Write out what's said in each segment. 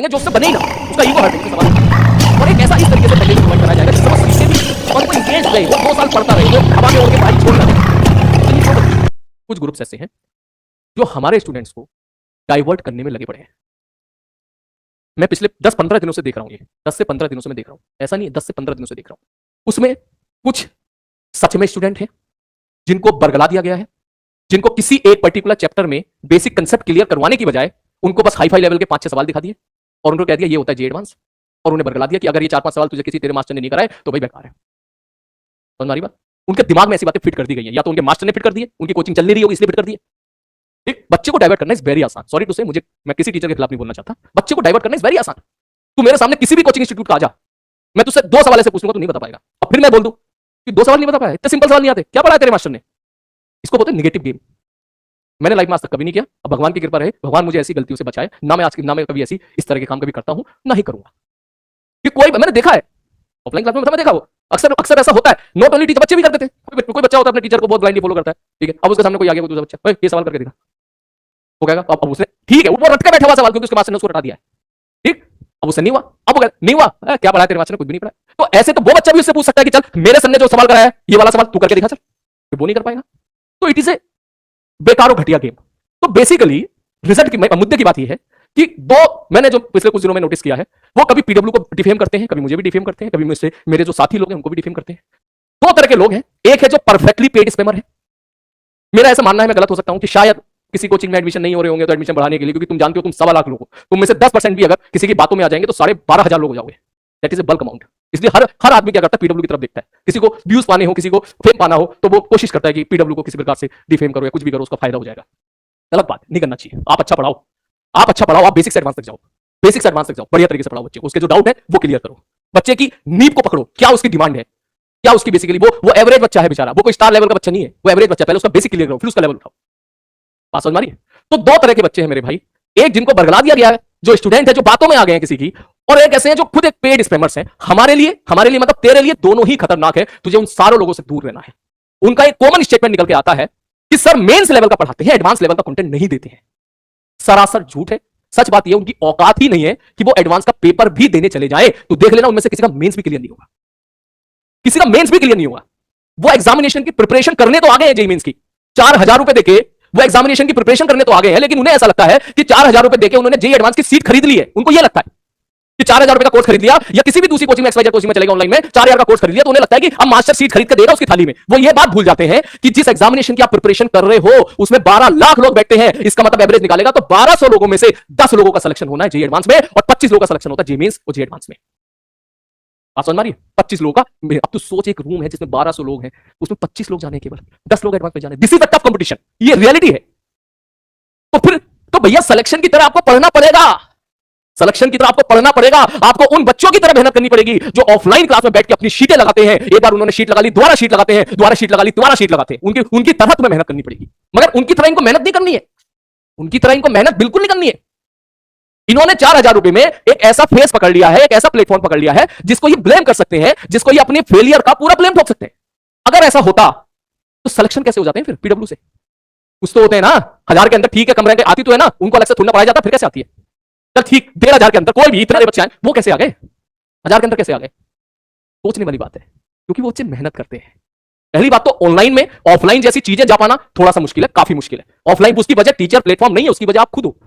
जो उससे बने ही ना, उसका ईगो हर्ट है सवाल। और एक ऐसा इस तरीके से पहले प्रोवाइड कराया जाएगा जिससे वो सीखे भी और वो इंगेज रहे, वो 2 साल पढ़ता रहे, वो हवा में उड़ के पढ़ाई छोड़ ना दे। कुछ ग्रुप्स ऐसे हैं जो हमारे स्टूडेंट्स को डाइवर्ट करने में लगे पड़े हैं। मैं पिछले 10-15 दिनों से देख रहा हूं, ये 10 से 15 दिनों से मैं देख रहा हूं, ऐसा नहीं है, 10 से 15 दिनों से देख रहा हूं। उसमें कुछ सच में स्टूडेंट हैं जिनको बरगला दिया गया है, जिनको किसी एक पर्टिकुलर चैप्टर में बेसिक कंसेप्ट क्लियर करवाने की बजाय उनको बस हाई फाई लेवल के 5-6 सवाल दिखा दिए और उनको कह दिया ये होता है जे एडवांस, और उन्हें बरगला दिया कि अगर ये 4-5 सवाल तुझे किसी तेरे मास्टर ने नहीं कराए तो भाई बेकार है। समझ में आ रही बात? उनके दिमाग में ऐसी बातें फिट कर दी गई हैं, या तो उनके मास्टर ने फिट कर दिए, उनकी कोचिंग चल नहीं रही होगी इसलिए फिट कर दिए। एक बच्चे को डाइवर्ट करना इज वेरी आसान। सॉरी टू से, मैं किसी टीचर के खिलाफ नहीं बोलना चाहता, बच्चे को डाइवर्ट करना इज वेरी आसान। तू मेरे सामने किसी भी कोचिंग इंस्टीट्यूट का आ जा, मैं तुझसे 2 सवाल ऐसे पूछूंगा तो नहीं बता पाएगा, और फिर मैं बोल दूं कि 2 सवाल नहीं बता पाया, इतने सिंपल सवाल नहीं आते, क्या पढ़ाया तेरे मास्टर ने? इसको बोलते हैं नेगेटिव गेम। मैंने लाइफ में आज तक कभी नहीं किया, अब भगवान की कृपा रहे, भगवान मुझे ऐसी गलतियों से बचाए ना, मैं कभी ऐसी इस तरह के काम कभी करता हूं ना ही करूंगा। कि कोई मैंने देखा है ऑफलाइन क्लास में, मैं देखा वो अक्सर ऐसा होता है, नॉट ओनली टीचर, बच्चे भी करते थे। कोई बच्चा होता है अपने टीचर को बहुत ब्लाइंडली फॉलो करता है, ठीक है, अब उसके सामने कोई आ गया, कोई दूसरा बच्चा ये सवाल करके दिखा, वो कहेगा अब उसने ठीक है, वो रट के बैठा हुआ सवाल क्योंकि उसके मास्टर ने उसको रटा दिया है, ठीक, अब उससे नहीं हुआ, अब वो नहीं हुआ, क्या पढ़ाया तेरे मास्टर ने? कुछ भी नहीं पढ़ाया। तो ऐसे तो वो बच्चा भी उससे पूछ सकता है कि चल मेरे सर ने जो सवाल कराया है ये वाला सवाल तू करके दिखा, चल, वो नहीं कर पाएगा। तो इट इज ए बेकार और घटिया गेम। तो बेसिकली रिजल्ट की मुद्दे की बात यह है कि मैंने जो पिछले कुछ दिनों में नोटिस किया है, वो कभी पीडब्ल्यू को डिफेम करते हैं, कभी मुझे भी डिफेम करते हैं, कभी मुझसे मेरे जो साथी लोग हैं उनको भी डिफेम करते हैं। 2 तरह के लोग हैं, एक है जो परफेक्टली पेड स्पैमर है। मेरा ऐसा मानना है, मैं गलत हो सकता हूं, कि शायद किसी कोचिंग में एडमिशन नहीं हो रहे होंगे तो एडमिशन बढ़ाने के लिए, क्योंकि तुम जानते हो तुम 1.25 लाख लोग हो, तुम में से 10% भी अगर किसी की बातों में आ जाएंगे तो 12,500 लोग हो जाओगे। That is a bulk amount. इसलिए हर आदमी क्या करता है, पीडब्ल्यू की तरफ देखता है। किसी को व्यूज पाने हो, किसी को फेम पाना हो, तो वो कोशिश करता है कि पीडब्ल्यू को किसी प्रकार से डिफेम करो या कुछ भी करो, उसका फायदा हो जाएगा। गलत बात, नहीं करना चाहिए। आप अच्छा पढ़ाओ, आप बेसिक से एडवांस तक जाओ, बेसिक से एडवांस तक जाओ, बढ़िया तरीके से पढ़ाओ बच्चे को, उसके जो डाउट है वो क्लियर करो, बच्चे की नींव को पकड़ो, क्या उसकी डिमांड है, क्या उसकी बेसिकली वो एवरेज बच्चा है बेचारा, वो कोई स्टार लेवल का बच्चा नहीं है, वो एवरेज बच्चा, पहले उसका बेसिक क्लियर करो, फिर उसका लेवल उठाओ। बात समझ मारिए। तो 2 तरह के बच्चे हैं मेरे भाई, एक जिनको बरगला दिया गया है, जो स्टूडेंट है जो बातों में आ गए हैं किसी की, और एक ऐसे हैं जो खुद एक पेड स्पैमर्स हैं। हमारे लिए मतलब तेरे लिए दोनों ही खतरनाक है, तुझे उन सारों लोगों से दूर रहना है। उनका एक कॉमन स्टेटमेंट निकल के आता है कि सर मेंस लेवल का पढ़ाते हैं, एडवांस लेवल का कंटेंट नहीं देते हैं। सरासर झूठ है। सच बात यह उनकी औकात ही नहीं है कि वो एडवांस का पेपर भी देने चले जाए, तो देख लेना उनमें से किसी का मेंस भी क्लियर नहीं होगा, किसी का मेंस भी क्लियर नहीं होगा। वो एग्जामिनेशन की प्रिपरेशन करने तो आ गए हैं, जेईई मेंस की 4,000 रुपए देके वो एग्जामिनेशन की प्रिपरेशन करने तो आ गए हैं, लेकिन उन्हें ऐसा लगता है कि 4,000 रुपए देके उन्होंने जेईई एडवांस की सीट खरीद ली है। उनको यह लगता है कि 4,000 रुपए का कोर्स खरीद लिया, या किसी भी दूसरी कोचिंग में एक्सवाइजेड कोचिंग में चलेगा ऑनलाइन में 4,000 का कोर्स खरीद लिया, तो उन्हें लगता है कि अब मास्टर सीट खरीद के देगा उसकी थाली में। वो ये बात भूल जाते हैं कि जिस एग्जामिनेशन की आप प्रिपरेशन कर रहे हो उसमें 12 लाख लोग बैठते हैं, इसका मतलब एवरेज निकालेगा तो 1200 लोगों में से 10 लोगों का सिलेक्शन होना है जेईई एडवांस में, और 25 लोगों का सिलेक्शन होता है जेईई मेंस और जेईई एडवांस में। आप समझ मारिए, 25 लोगों का। अब तो सोच, एक रूम है जिसमें 1200 लोग हैं, उसमें 25 लोग जाने, केवल 10 लोग एडवांस में जाने। This is the tough competition, ये रियलिटी है। तो फिर तो भैया सिलेक्शन की तरह आपको पढ़ना पड़ेगा, सिलेक्शन की तरह आपको पढ़ना पड़ेगा। आपको उन बच्चों की तरह मेहनत करनी पड़ेगी जो ऑफलाइन क्लास में बैठ के अपनी शीटें लगाते हैं, एक बार उन्होंने शीट लगा ली, दोबारा शीट लगाते हैं, दोबारा शीट लगा ली, दोबारा शीट लगाते हैं। उनकी तरह तुम्हें मेहनत करनी पड़ेगी, मगर उनकी तरह इनको मेहनत नहीं करनी है, उनकी तरह इनको मेहनत बिल्कुल नहीं करनी है। इन्होंने 4,000 रुपए में एक ऐसा फेस पकड़ लिया है, एक ऐसा प्लेटफॉर्म पकड़ लिया है जिसको ये ब्लेम कर सकते हैं, जिसको ये अपने फेलियर का पूरा ब्लेम ठोक सकते हैं। अगर ऐसा होता तो सिलेक्शन कैसे हो जाते हैं फिर पीडब्ल्यू से? कुछ तो होते हैं ना, 1,000 के अंदर ठीक है, कम रैंक आती तो है ना, उनको अलग से थोड़ा पढ़ाया जाता, फिर कैसे आती है? चल ठीक, 1,500 के अंदर कोई भी इतने बच्चे आए, वो कैसे आ गए? 1,000 के अंदर कैसे आ गए? सोचने वाली बात है, क्योंकि वो बच्चे मेहनत करते हैं। पहली बात तो ऑनलाइन में ऑफलाइन जैसी चीजें जा पाना थोड़ा सा मुश्किल है, काफी मुश्किल है। ऑफलाइन उसकी वजह टीचर प्लेटफॉर्म नहीं है, उसकी वजह आप खुद हो,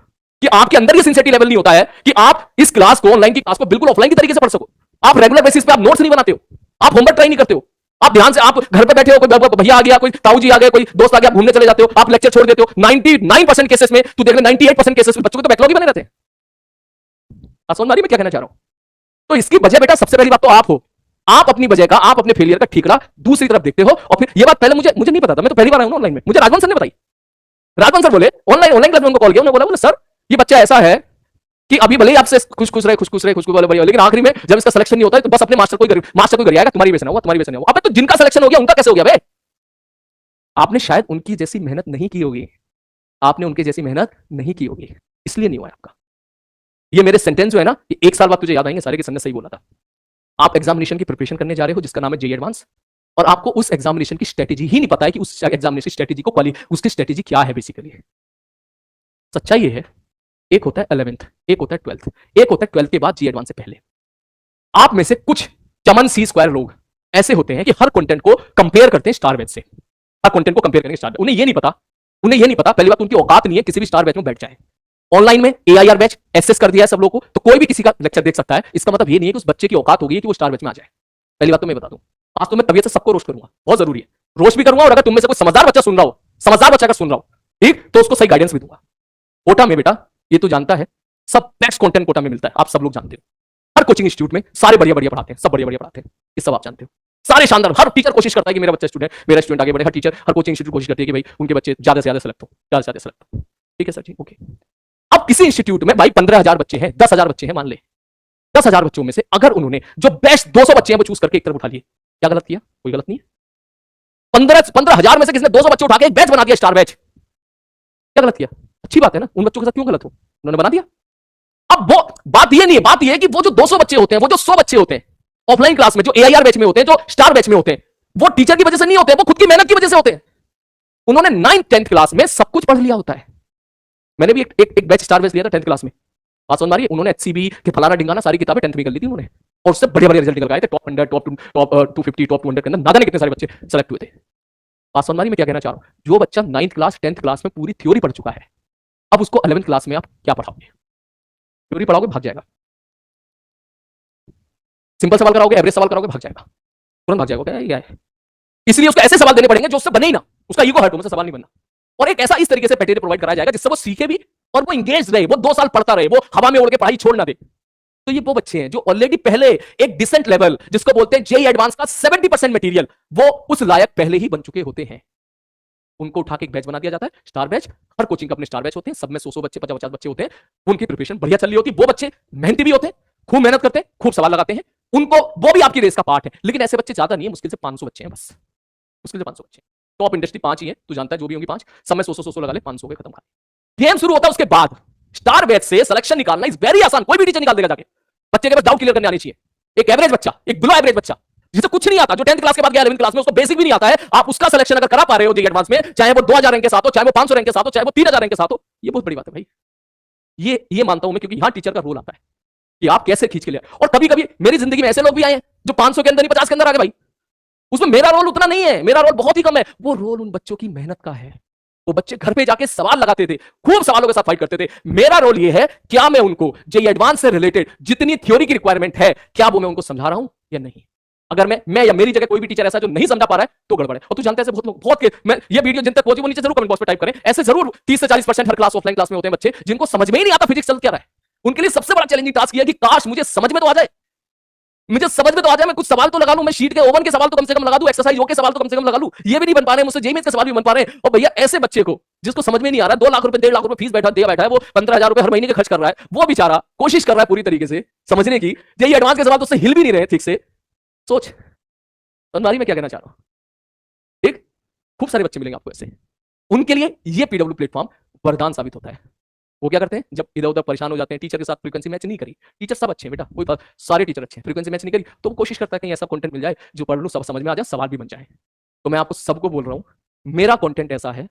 कि आपके अंदर ये सिंसियरिटी लेवल नहीं होता है कि आप इस क्लास को, ऑनलाइन की क्लास को बिल्कुल ऑफलाइन की तरीके से पढ़ सको। आप रेगुलर बेसिस पे आप नोट्स नहीं बनाते हो, आप होमवर्क ट्राई नहीं करते हो, आप ध्यान से, आप घर पे बैठे हो, कोई भैया आ गया, कोई ताऊ जी आ गए, कोई दोस्त आ गया, घूमने चले जाते हो, आप लेक्चर छोड़ देते हो। 99% केसेस में तू देख ले, 98% केसेस में बच्चों के तो बैकलॉग ही बने रहते हैं। आप समझ रही मैं क्या कहना चाह रहा हूं? तो इसकी वजह बेटा सबसे पहली बात तो आप हो। आप अपनी वजह का, आप अपने फेलियर का ठीकरा दूसरी तरफ देखते हो। और फिर ये बात पहले मुझे नहीं पता था, मैं तो पहली बार आया हूं ऑनलाइन में, मुझे राजवन सर ने बताई। राजवन सर बोले, ऑनलाइन क्लास में उनको कॉल किया, उन्होंने बोला सर ये बच्चा ऐसा है कि अभी भले ही आपसे खुश रहे, लेकिन आखिरी में जब इसका सिलेक्शन नहीं होता है तो बस अपने मास्टर को घर आएगा, तुम्हारी वजह से ना हुआ, तुम्हारी वजह से ना हुआ। अबे तो जिनका सिलेक्शन हो गया उनका कैसे हो गया बे? आपने शायद उनकी जैसी मेहनत नहीं की होगी, आपने उनके जैसी मेहनत नहीं की होगी, इसलिए नहीं हुआ आपका। ये मेरे सेंटेंस जो है ना, ये 1 साल बाद तुझे याद आएंगे सारे के सर ने सही बोला था। आप एग्जामिनेशन की प्रिपरेशन करने जा रहे हो जिसका नाम है जेईई एडवांस, और आपको उस एग्जामिनेशन की स्ट्रेटेजी ही नहीं पता है कि उस एग्जामिनेशन स्ट्रेटेजी को उसकी स्ट्रेटेजी क्या है। बेसिकली सच्चाई ये है एक होता है 11th, एक होता है 12th, एक होता है 12th के बाद जी एडवांस से पहले। आप में से कुछ चमन सी स्क्वायर लोग ऐसे होते हैं कि हर कंटेंट को कंपेयर करते हैं स्टार बैच से, हर कंटेंट को कंपेयर करेंगे स्टार बैच। उन्हें ये नहीं पता, पहली बात उनकी औकात नहीं है किसी भी स्टार बैच में बैठ जाए। ऑनलाइन में एआईआर बैच एक्सेस कर दिया है सब लोगों को, तो कोई भी किसी का लेक्चर देख सकता है। इसका मतलब ये नहीं है कि उस बच्चे की औकात होगी कि वो स्टार बैच में आ जाए। पहली बात तो मैं बता दूं, आज तो मैं तबीयत से सबको रोस्ट करूंगा, बहुत जरूरी है, रोस्ट भी करूंगा। और अगर तुम में से कोई समझदार बच्चा सुन रहा हो, समझदार बच्चा का सुन रहा हो, ठीक, तो उसको सही गाइडेंस भी दूंगा। कोटा में बेटा, ये तो जानता है, सब बेस्ट कंटेंट कोटा में मिलता है, आप सब लोग जानते हो। हर कोचिंग इंस्टीट्यूट में सारे बढ़िया बढ़िया पढ़ाते हैं, सब बढ़िया बढ़िया पढ़ाते हैं, ये सब आप जानते हो। सारे शानदार, हर टीचर कोशिश करता है कि मेरा बच्चा स्टूडेंट, मेरा स्टूडेंट आगे बढ़े। हर टीचर, हर कोचिंग इंस्टीट्यूट कोशिश करती है कि भाई उनके बच्चे ज्यादा से ज्यादा सेलेक्ट हो, ज्यादा से ज्यादा सेलेक्ट हो। ठीक है सर जी, ओके। अब किसी इंस्टीट्यूट में भाई 15,000 बच्चे हैं, 10,000 बच्चे हैं, मान ले 10,000 बच्चों में से अगर उन्होंने जो बेस्ट 200 बच्चे हैं वो चूज करके एक तरफ उठा लिए, क्या गलत किया? कोई गलत नहीं है। 15,000 में से किसने 200 बच्चे उठा के एक बैच बना दिया, स्टार बैच, क्या गलत किया? अच्छी बात है ना, उन बच्चों के साथ क्यों गलत हो, उन्होंने बना दिया। अब वो बात ये नहीं है, बात ये है कि वो जो 200 बच्चे होते हैं, वो जो 100 बच्चे होते हैं ऑफलाइन क्लास में, जो एआईआर बैच में होते हैं, जो स्टार बैच में होते हैं, वो टीचर की वजह से नहीं होते, वो खुद की मेहनत की वजह से होते हैं। उन्होंने 9th 10th क्लास में सब कुछ पढ़ लिया होता है। मैंने भी एक बैच स्टार बैच लिया था 10th क्लास में, बात समझ मारिए। उन्होंने एचसीबी के फलाना डिंगाना सारी किताबें 10th में कर ली थी उन्होंने, और उससे बड़े बड़े रिजल्ट निकल के आए थे, टॉप 100, टॉप 250, टॉप 200 के अंदर ना जाने कितने सारे बच्चे सेलेक्ट हुए थे। बात समझ मारिए मैं क्या कहना चाह रहा हूं। जो बच्चा 9th क्लास 10th क्लास में पूरी थ्योरी पढ़ चुका है, अब उसको 11th क्लास में आप क्या पढ़ाओगे? थ्योरी पढ़ाओगे, भाग जाएगा। सिंपल सवाल कराओगे, एवरेज सवाल कराओगे, भाग जाएगा, तुरंत भाग जाएगा। क्या है? इसलिए उसको ऐसे सवाल देने पड़ेंगे जो उससे बने ही ना, उसका ईगो हर्ट हो, मुझसे सवाल नहीं बनना। और एक ऐसा इस तरीके से मटेरियल प्रोवाइड कराया जाएगा जिससे वो सीखे भी और वो इंगेज रहे, वो 2 साल पढ़ता रहे, वो हवा में उड़ के पढ़ाई छोड़ ना दे। तो ये वो बच्चे हैं जो ऑलरेडी पहले एक डिसेंट लेवल, जिसको बोलते हैं जेईई एडवांस का 70% मटेरियल, वो उस लायक पहले ही बन चुके होते हैं। उनको उठा के एक बैच बना दिया जाता है, स्टार बैच। हर कोचिंग का अपने स्टार बैच होते हैं, सब में 100 बच्चे, 50 बच्चे होते हैं। उनकी प्रिपरेशन बढ़िया चल रही होती है, वो बच्चे मेहनती भी होते हैं, खूब मेहनत करते हैं, खूब सवाल लगाते हैं, उनको वो भी आपकी रेस का पार्ट है। लेकिन ऐसे बच्चे ज्यादा नहीं है, मुश्किल से 500 बच्चे हैं बस, मुश्किल से 500 बच्चे। टॉप इंडस्ट्री 5 ही है, तू जानता है, जो भी होंगी 5, सब में 100 लगा ले, 500 के खत्म। गेम शुरू होता है उसके बाद। स्टार बैच से सिलेक्शन निकालना इज वेरी आसान, कोई भी टीचर निकाल देगा जाके। बच्चे के पास डाउट क्लियर करने आनी चाहिए। एक एवरेज बच्चा, एक बिलो एवरेज बच्चा जिसे कुछ नहीं आता, जो 10th क्लास के बाद गया 11th क्लास में, उसको बेसिक भी नहीं आता है, आप उसका सिलेक्शन अगर करा पा रहे हो जेईई एडवांस में, चाहे वो 2000 रैंक के साथ हो, चाहे वो 500 रैंक के साथ हो, चाहे वो 3000 रैंक के साथ हो, ये बहुत बड़ी बात है भाई। ये मानता हूं मैं, क्योंकि यहां टीचर का रोल आता है कि आप कैसे खींच के ले। और कभी कभी मेरी जिंदगी में ऐसे लोग भी आए हैं जो 500 के अंदर नहीं, 50 के अंदर आ गए भाई। उसमें मेरा रोल उतना नहीं है, मेरा रोल बहुत ही कम है। वो रोल उन बच्चों की मेहनत का है। वो बच्चे घर पे जाके सवाल लगाते थे, खूब सवालों के साथ फाइट करते थे। मेरा रोल ये है, क्या मैं उनको जेईई एडवांस से रिलेटेड जितनी थ्योरी की रिक्वायरमेंट है, क्या वो मैं उनको समझा रहा हूं या नहीं। अगर मैं या मेरी जगह कोई भी टीचर ऐसा जो नहीं समझा पा रहा है, तो गड़बड़ है। और तू जानता है बहुत लोग, मैं ये वीडियो जिन तक पहुंची वो नीचे जरूर कमेंट बॉक्स पे टाइप करें। ऐसे जरूर 30 से 40% हर क्लास ऑफलाइन क्लास में होते हैं बच्चे जिनको समझ में ही नहीं आता फिजिक्स चल क्या रहा है। उनके लिए सबसे बड़ा चैलेंजिंग टास्क ये है कि काश मुझे समझ में तो आ जाए, मुझे समझ में तो आ जाए, मैं कुछ सवाल तो लगा लूं, मैं शीट के ओवन के सवाल तो कम से कम लगा दूं, एक्सरसाइज ओ के सवाल तो कम से कम लगा लूं। ये भी नहीं बन पा रहे मुझसे, जेईई के सवाल भी बन पा रहे हैं। और भैया ऐसे बच्चे को जिसको समझ में नहीं आ रहा, 2 लाख रुपए 1.5 लाख रुपए फीस बैठा है, वो 15,000 रुपए हर महीने के खर्च कर रहा है, वो बेचारा कोशिश कर रहा है पूरी तरीके से समझने की, जेईई एडवांस के सवाल तो उससे हिल भी नहीं रहे ठीक से। सोच तुम्हारी मैं क्या कहना चाह रहा हूं। ठीक, खूब सारे बच्चे मिलेंगे आपको ऐसे, उनके लिए ये पीडब्ल्यू प्लेटफॉर्म वरदान साबित होता है। वो क्या करते हैं, जब इधर उधर परेशान हो जाते हैं, टीचर के साथ फ्रीक्वेंसी मैच नहीं करी, टीचर सब अच्छे हैं बेटा, कोई सारे टीचर अच्छे हैं, फ्रीक्वेंसी मैच नहीं करी, तो वो कोशिश करता है कहीं ऐसा कंटेंट मिल जाए जो पढ़ लूं, सब समझ में आ जाए, सवाल भी बन जाए। तो मैं आपको सबको बोल रहा हूं, मेरा कंटेंट ऐसा है,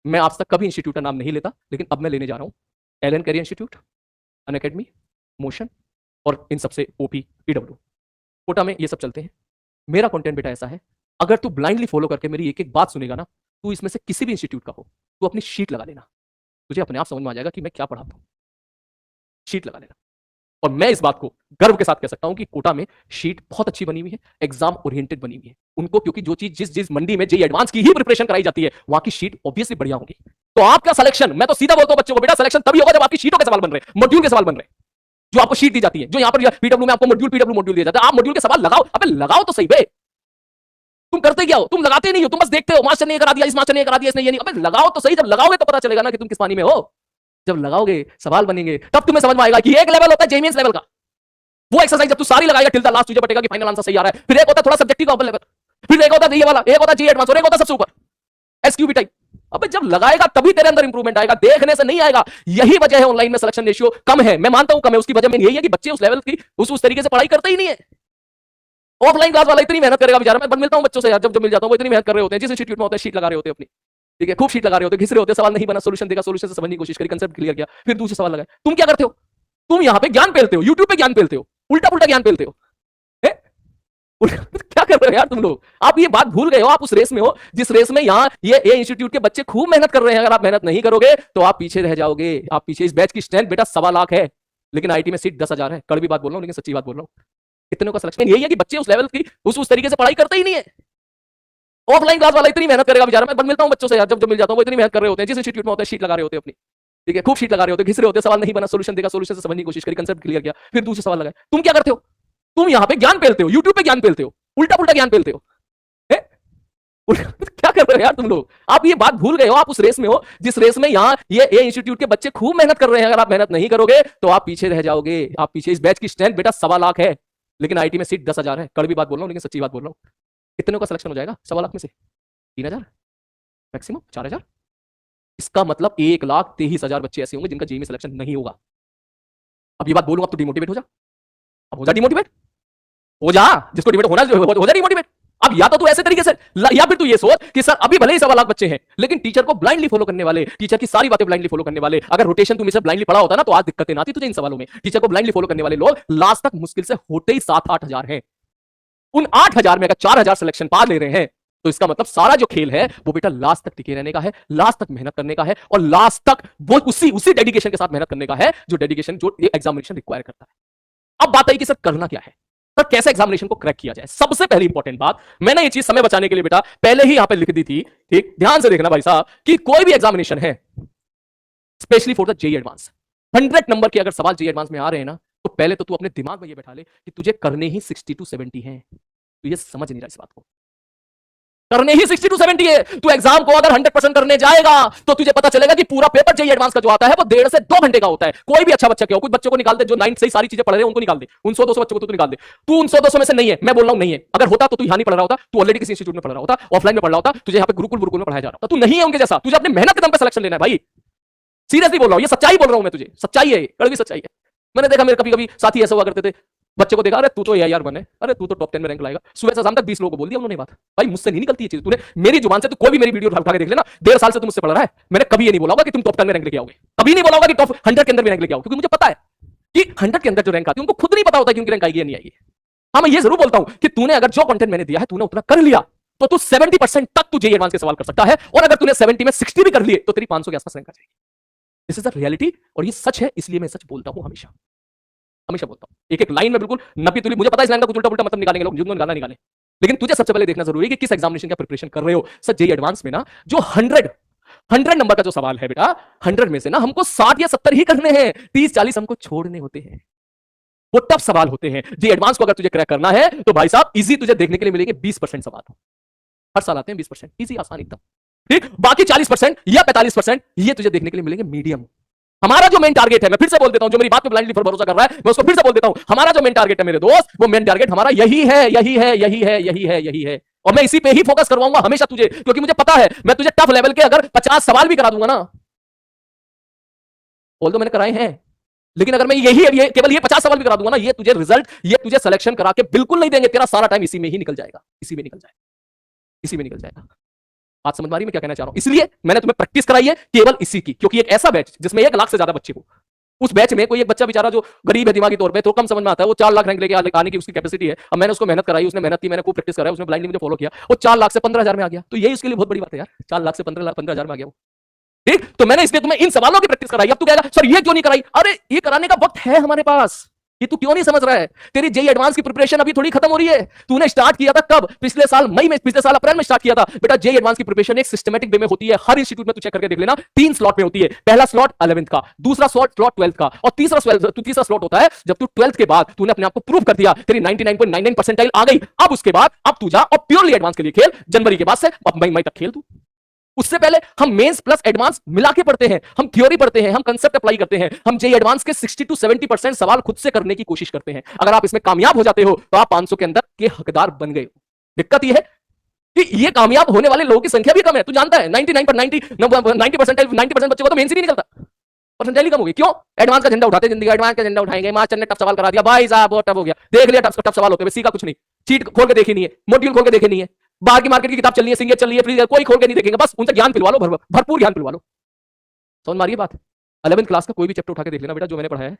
मैं आज तक कभी इंस्टीट्यूट का नाम नहीं लेता, लेकिन अब मैं लेने जा रहा हूं। एलन कैरियर इंस्टीट्यूट, अनअकैडमी, मोशन और इन सबसे ओपी, पीडब्ल्यू, कोटा में ये सब चलते हैं। मेरा कंटेंट बेटा ऐसा है, अगर तू ब्लाइंडली फॉलो करके मेरी एक एक बात सुनेगा ना, तू इसमें से किसी भी इंस्टीट्यूट का हो, तू अपनी शीट लगा लेना, तुझे अपने आप समझ में आ जाएगा कि मैं क्या पढ़ाता हूं। शीट लगा लेना। और मैं इस बात को गर्व के साथ कह सकता हूं कि कोटा में शीट बहुत अच्छी बनी हुई है, एग्जाम ओरिएंटेड बनी हुई है उनको, क्योंकि जो चीज जिस मंडी में जेईई एडवांस की ही प्रिपरेशन कराई जाती है, वहां की शीट ऑब्वियसली बढ़िया होगी। तो आपका सिलेक्शन, मैं तो सीधा बोलता हूं बच्चों को, बेटा सिलेक्शन तभी होगा जब आपकी शीटों के सवाल बन रहे, मॉड्यूल के सवाल बन रहे, जो आपको शीट दी जाती है, जो यहां पर पीडब्ल्यू में आपको मॉड्यूल पीडब्ल्यू मॉड्यूल दिया जाता है, आप मॉड्यूल के सवाल लगाओ। अबे लगाओ तो सही बे, तुम करते क्या हो, तुम लगाते नहीं हो, तुम बस देखते हो, मास्टर ने करा दिया, इस मास्टर ने करा दिया, इसने ये नहीं। अबे लगाओ तो सही, जब लगाओगे तो पता चलेगा ना कि तुम किस पानी में हो। जब लगाओगे, सवाल बनेंगे, तब तुम्हें समझ में आएगा कि एक लेवल होता है जेईई मेंस लेवल का, वो एक्सरसाइज जब तू सारी लगाएगा टिल द लास्ट, तुझे पटेगा कि फाइनल आंसर सही आ रहा है। फिर एक होता है थोड़ा सब्जेक्टिव का लेवल, फिर एक होता है ये वाला, एक होता है जेईई एडवांस, और एक होता है सबसे ऊपर एसक्यूबी टाइप। अबे जब लगाएगा तभी तेरे अंदर इंप्रूवमेंट आएगा, देखने से नहीं आएगा। यही वजह है ऑनलाइन में सिलेक्शन रेशियो कम है, मैं मानता हूं कम है, उसकी वजह में यही है कि बच्चे उस लेवल की उस तरीके से पढ़ाई करते ही नहीं है। ऑफलाइन क्लास वाला इतनी मेहनत करेगा बेचारा, मैं मिलता हूं बच्चों से यार, जब मिल जाता हूं वो इतनी मेहनत कर रहे होते हैं, जिस इंस्टीट्यूट में होते हैं शीट लगा रहे होते हैं अपनी। ठीक है, खूब शीट लगा रहे होते, घिस रहे होते, सवाल नहीं बना, सोल्यूशन देखा, सोल्यूशन से समझने की कोशिश करी, कंसेप्ट क्लियर किया, फिर दूसरे सवाल लगाए। तुम क्या करते हो? तुम यहां पे ज्ञान पेलते हो, यूट्यूब पे ज्ञान पेलते हो, उल्टा पुल्टा ज्ञान पेलते हो। क्या कर रहे हो यार तुम लोग? आप ये बात भूल गए हो, आप उस रेस में हो जिस रेस में यहाँ ये इंस्टीट्यूट के बच्चे खूब मेहनत कर रहे हैं। अगर आप मेहनत नहीं करोगे तो आप पीछे रह जाओगे, आप पीछे। इस बैच की स्ट्रेंथ बेटा 1.25 लाख है, लेकिन आईटी में सीट 10,000 है। कड़वी बात बोल रहा हूँ लेकिन सच्ची बात बोल रहा हूँ। कितनों का सिलेक्शन यही है कि बच्चे उस लेवल की उस तरीके से पढ़ाई करते ही नहीं है। ऑफलाइन क्लास वाला इतनी मेहनत करेगा बेचारा। मैं मिलता हूँ बच्चों से यार, जब मिल जाता हूँ, वो इतनी मेहनत कर रहे होते हैं, जिस इंस्टीट्यूट में होते हैं शीट लगा रहे होते हैं अपनी। ठीक है, खूब शीट लगा रहे होते, घिस रहे होते, सवाल नहीं बना, सोल्यूशन देखा, सोल्यूशन से समझने की कोशिश करी, कंसेप्ट क्लियर किया, फिर दूसरे सवाल लगाए। तुम क्या करते हो? तुम यहाँ पे ज्ञान पेलते हो, यूट्यूब पे ज्ञान पेलते हो, उल्टा पुल्टा ज्ञान पेलते हो। क्या कर रहे हो यार तुम लोग? आप ये बात भूल गए हो, आप उस रेस में हो जिस रेस में यहाँ ये इंस्टीट्यूट के बच्चे खूब मेहनत कर रहे हैं। अगर आप मेहनत नहीं करोगे तो आप पीछे रह जाओगे, आप पीछे। इस बैच की स्ट्रेंथ बेटा 1.25 लाख है, लेकिन आईटी में सीट 10,000 है। कड़वी बात बोल रहा हूँ लेकिन सच्ची बात बोल रहा हूँ। कितनों का सिलेक्शन हो जाएगा 1.25 लाख में से? 3,000 मैक्सिमम, 4,000। इसका मतलब 1,23,000 बच्चे ऐसे होंगे जिनका जेईई सिलेक्शन नहीं होगा। अब ये बात बोलूं, अब तो डिमोटिवेट हो जा। अब हो जा डिमोटिवेट, हो जा, जिसको डिमोटिवेट होना हो जा डिमोटिवेट। अब या तो तू ऐसे तरीके से, या फिर तू ये सोच कि सर अभी भले ही 1.25 लाख बच्चे हैं, लेकिन टीचर को ब्लाइंडली फॉलो करने वाले, टीचर की सारी बातें ब्लाइंडली फॉलो करने वाले। अगर रोटेशन तुम इसे ब्लाइंडली पढ़ा होता ना तो आज दिक्कतें ना आती तुझे इन सवालों में। टीचर को ब्लाइंडली फॉलो करने वाले लोग लास्ट तक मुश्किल से होते ही 7-8 हजार हैं। उन 8,000 में अगर 4,000 सिलेक्शन पा ले रहे हैं तो इसका मतलब सारा जो खेल है वो बेटा लास्ट तक टिके रहने का है, लास्ट तक मेहनत करने का है, और लास्ट तक वो उसी डेडिकेशन के साथ मेहनत करने का है जो डेडिकेशन जो एग्जामिनेशन रिक्वायर करता है। अब बात आई कि सर करना क्या है, सर कैसे एग्जामिनेशन को क्रैक किया जाए। सबसे पहली इंपॉर्टेंट बात, मैंने ये चीज समय बचाने के लिए बेटा पहले ही यहां पे लिख दी थी। ठीक, ध्यान से देखना भाई साहब कि कोई भी एग्जामिनेशन है, specially for the JEE advance, 100 number के अगर सवाल जेईई एडवांस में आ रहे हैं ना, तो पहले तो तू अपने दिमाग में ये बैठा ले कि तुझे करने ही 60 to 70 हैं। तू ये समझ नहीं रहा इस बात को, करने ही 60 to 70 है। तू एग्जाम को अगर 100% करने जाएगा तो तुझे पता चलेगा कि पूरा पेपर जेईई एडवांस का जो आता है वो 1.5 से 2 घंटे का होता है। कोई भी अच्छा बच्चा क्या हो, कुछ बच्चों को निकाल दे जो 9 से सारी चीजें पढ़ रहे हैं, उनको निकाल दे, उन 100-200 बच्चों को तू निकाल दे। तू उन 100-200 में से नहीं है, मैं बोल रहा हूं नहीं है। अगर होता तो तू यहां नहीं पढ़ रहा होता, तू ऑलरेडी किसी इंस्टीट्यूट में पढ़ रहा होता, ऑफलाइन में पढ़ रहा होता, तुझे यहां पे गुरुकुल में पढ़ाया जा रहा होता। तू नहीं है उनके जैसा, तुझे अपने मेहनत के दम पे सिलेक्शन लेना है भाई। सीरियसली बोल रहा हूं, ये सच्चाई बोल रहा हूं मैं तुझे, सच्चाई है, कड़वी सच्चाई है। मैंने देखा मेरे कभी-कभी साथी ऐसा हुआ करते थे, बच्चे को देखा, अरे तू तो एआईआर बने, अरे तू तो टॉप 10 में रैंक लाएगा। सुबह से शाम तक 20 लोगों को बोल दिया उन्होंने बात। भाई मुझसे नहीं निकलती ये चीज, तूने मेरी जुबान से, तू कोई भी मेरी वीडियो उठा के देख लेना, 1.5 साल से तुम मुझसे पढ़ रहा है, मैंने कभी ये नहीं बोला होगा कि तुम टॉप 10 में रैंक लेके आओगे, कभी नहीं बोला होगा कि टॉप 100 के अंदर भी रैंक लेके आओगे, क्योंकि मुझे पता है कि 100 के अंदर जो रैंक आती है उनको खुद नहीं पता होता कि उनकी रैंक आएगी या नहीं आएगी। हाँ, मैं ये जरूर बोलता हूं कि तूने अगर जो कंटेंट मैंने दिया है तूने उतना कर लिया तो तू 70% तक तू जेईई एडवांस के सवाल कर सकता है, और अगर तूने 70 में 60 भी कर लिए तो तेरी 500 के आसपास रैंक आ जाएगी। दिस इज द रियलिटी, और ये सच है, इसलिए मैं सच बोलता हूं हमेशा, हमेशा बोलता हूं। एक एक लाइन में बिल्कुल नपी तुली, मुझे पता है इस लाइन का कुछ उल्टा पुल्टा मतलब निकालेंगे लोग, जिनको निकालना निकालें, लेकिन तुझे सबसे पहले देखना जरूरी है कि किस एग्जामिनेशन का प्रिपरेशन कर रहे हो। सर जेईई एडवांस में ना जो 100 नंबर का जो सवाल है बेटा, 100 में से ना हमको 60 या 70 ही करने हैं, 30-40 हमको छोड़ने होते हैं। वो टफ सवाल होते हैं। जेईई एडवांस को अगर तुझे क्रैक करना है तो भाई साहब इजी तुझे देखने के लिए मिलेंगे 20% सवाल, हर साल आते हैं 20%, इजी आसान एकदम। ठीक, बाकी 40% या 45% ये तुझे देखने के लिए मिलेंगे मीडियम। हमारा जो मेन टारगेट है, मैं फिर से बोल देता हूं, जो मेरी बात पे ब्लाइंडली भरोसा कर रहा है मैं उसको फिर से बोल देता हूं, हमारा जो मेन टारगेट है मेरे दोस्त, वो मेन टारगेट हमारा यही है, यही है, यही है, यही है, यही है, और मैं इसी पे ही फोकस करवाऊंगा हमेशा तुझे, क्योंकि मुझे पता है मैं तुझे टफ लेवल के अगर 50 सवाल भी करा दूंगा ना, बोल दो मैंने कराए हैं, लेकिन अगर मैं केवल ये 50 सवाल भी करा दूंगा ना, ये तुझे रिजल्ट, ये तुझे सिलेक्शन करा के बिल्कुल नहीं देंगे। तेरा सारा टाइम इसी में ही निकल जाएगा, इसी में निकल जाएगा, इसी में निकल जाएगा। बात समझ में आ रही है मैं क्या कहना चाह रहा हूं? इसलिए मैंने तुम्हें प्रैक्टिस कराई है केवल इसी की, क्योंकि एक ऐसा बैच जिसमें 1 लाख से ज्यादा बच्चे हो, उस बैच में कोई एक बच्चा बेचारा जो गरीब है दिमागी तौर पे, तो कम समझ में आता है, वो 4 लाख रैंक लेके आने की उसकी कैपेसिटी है। अब मैंने उसको मेहनत कराई, उसने मेहनत की, मैंने खूब प्रैक्टिस कराई, उसने ब्लाइंडली मुझे फॉलो किया, वो 4 लाख से 15,000 में आ गया, तो यही उसके लिए बहुत बड़ी बात है यार। 4 लाख से 15,000 में आ गया वो। ठीक, तो मैंने इसलिए तुम्हें इन सवालों की प्रैक्टिस कराई। अब तू कहेगा सर ये क्यों नहीं कराई? अरे ये कराने का वक्त है हमारे पास, ये तू क्यों नहीं समझ रहा है? तेरी जेईई एडवांस की प्रिपरेशन अभी थोड़ी खत्म हो रही है। तूने स्टार्ट किया था कब? पिछले साल मई में, पिछले साल अप्रैल में स्टार्ट किया था। बेटा जेईई एडवांस की प्रिपरेशन एक सिस्टमैटिक वे में होती है, हर इंस्टीट्यूट में तू चेक करके देख लेना, 3 स्लॉट में होती है। पहला स्लॉट 11th का, दूसरा स्लॉट 12th का, और तीसरा स्लॉट होता है जब तू 12th के बाद तूने अपने आप को प्रूव कर दिया, तेरी 99.99 परसेंटाइल आ गई। अब उसके बाद अब तू जा और प्योरली एडवांस के लिए खेल। जनवरी के बाद से अब मई तक खेल तू। उससे पहले हम मेंस प्लस एडवांस मिला के पढ़ते हैं, हम थ्योरी पढ़ते हैं, हम कंसेप्ट अप्लाई करते हैं, हम जेईई एडवांस के 60 to 70% सवाल खुद से करने की कोशिश करते हैं। अगर आप इसमें कामयाब हो जाते हो तो आप 500 के अंदर के हकदार बन गए। दिक्कत यह है कि ये कामयाब होने वाले लोगों की संख्या भी कम है। तू जानता है 90% बच्चों को तो मेंस ही नहीं निकलता, परसेंटाइल कम हो गई। क्यों? एडवांस का झंडा उठाते, जिंदगी एडवांस का झंडा उठाएंगे, मास्टर ने टफ सवाल करा दिया, भाई साहब बहुत टफ हो गया, देख लिया टफ सवाल होते हुए, सीखा कुछ नहीं, चीट खोल के देखी नहीं है, मॉड्यूल खोल के देखे नहीं है, बाहर की मार्केट की किताब चल रही है, सिंगेट चल रही है, फ्री, कोई खोल के नहीं देखेंगे, बस उनसे ज्ञान पिलवा लो, भरपूर ज्ञान पिलवा लो। समझ मारिए बात। 11th क्लास का कोई भी चैप्टर उठा के देख लेना बेटा, जो मैंने पढ़ाया है,